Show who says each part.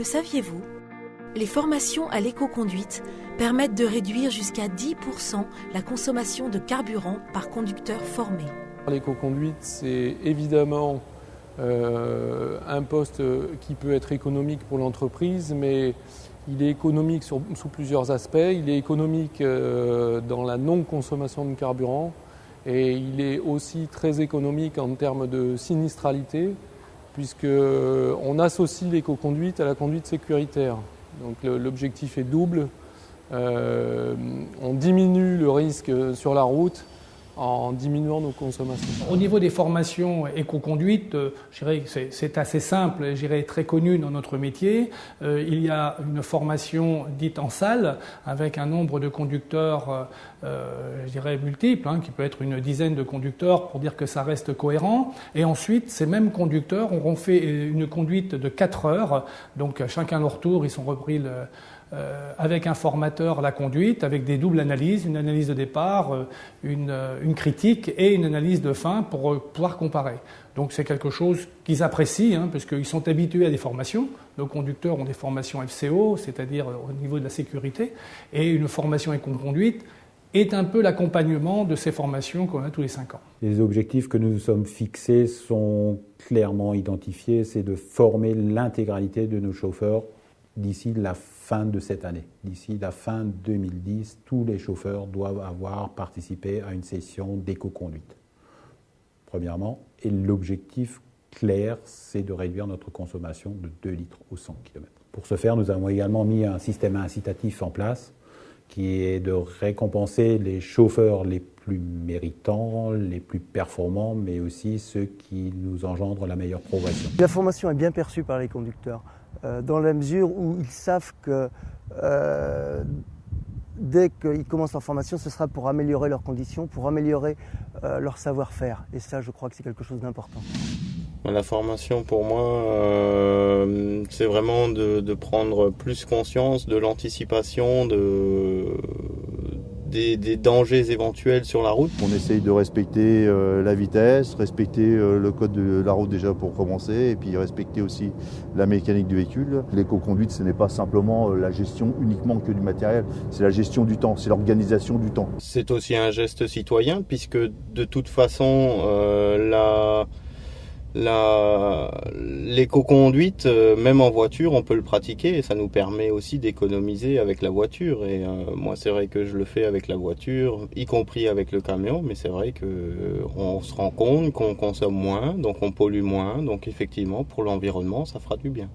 Speaker 1: Le saviez-vous ? Les formations à l'éco-conduite permettent de réduire jusqu'à 10% la consommation de carburant par conducteur formé.
Speaker 2: L'éco-conduite, c'est évidemment un poste qui peut être économique pour l'entreprise, mais il est économique sous plusieurs aspects. Il est économique dans la non-consommation de carburant et il est aussi très économique en termes de sinistralité, puisqu'on associe l'éco-conduite à la conduite sécuritaire. Donc l'objectif est double. On diminue le risque sur la route en diminuant nos consommations.
Speaker 3: Au niveau des formations éco-conduite, je dirais que c'est assez simple et je dirais très connu dans notre métier. Il y a une formation dite en salle avec un nombre de conducteurs, je dirais multiple, qui peut être une dizaine de conducteurs pour dire que ça reste cohérent. Et ensuite, ces mêmes conducteurs auront fait une conduite de 4 heures. Donc chacun leur tour, ils sont repris avec un formateur la conduite, avec des doubles analyses, une analyse de départ, une critique et une analyse de fin pour pouvoir comparer. Donc c'est quelque chose qu'ils apprécient, parce qu'ils sont habitués à des formations. Nos conducteurs ont des formations FCO, c'est-à-dire au niveau de la sécurité, et une formation éco-conduite est un peu l'accompagnement de ces formations qu'on a tous les 5 ans.
Speaker 4: Les objectifs que nous nous sommes fixés sont clairement identifiés, c'est de former l'intégralité de nos chauffeurs d'ici la fin de cette année. D'ici la fin 2010, tous les chauffeurs doivent avoir participé à une session d'éco-conduite. Premièrement, et l'objectif clair, c'est de réduire notre consommation de 2 litres au 100 km. Pour ce faire, nous avons également mis un système incitatif en place qui est de récompenser les chauffeurs les plus méritants, les plus performants, mais aussi ceux qui nous engendrent la meilleure progression.
Speaker 5: La formation est bien perçue par les conducteurs, dans la mesure où ils savent que dès qu'ils commencent leur formation, ce sera pour améliorer leurs conditions, pour améliorer leur savoir-faire. Et ça, je crois que c'est quelque chose d'important.
Speaker 6: La formation, pour moi, c'est vraiment de prendre plus conscience de l'anticipation, des dangers éventuels sur la route.
Speaker 7: On essaye de respecter la vitesse, respecter le code de la route déjà pour commencer, et puis respecter aussi la mécanique du véhicule. L'éco-conduite, ce n'est pas simplement la gestion uniquement que du matériel, c'est la gestion du temps, c'est l'organisation du temps.
Speaker 6: C'est aussi un geste citoyen, puisque de toute façon, l'éco-conduite, même en voiture, on peut le pratiquer et ça nous permet aussi d'économiser avec la voiture. Et moi, c'est vrai que je le fais avec la voiture, y compris avec le camion, mais c'est vrai qu'on se rend compte qu'on consomme moins, donc on pollue moins. Donc effectivement, pour l'environnement, ça fera du bien.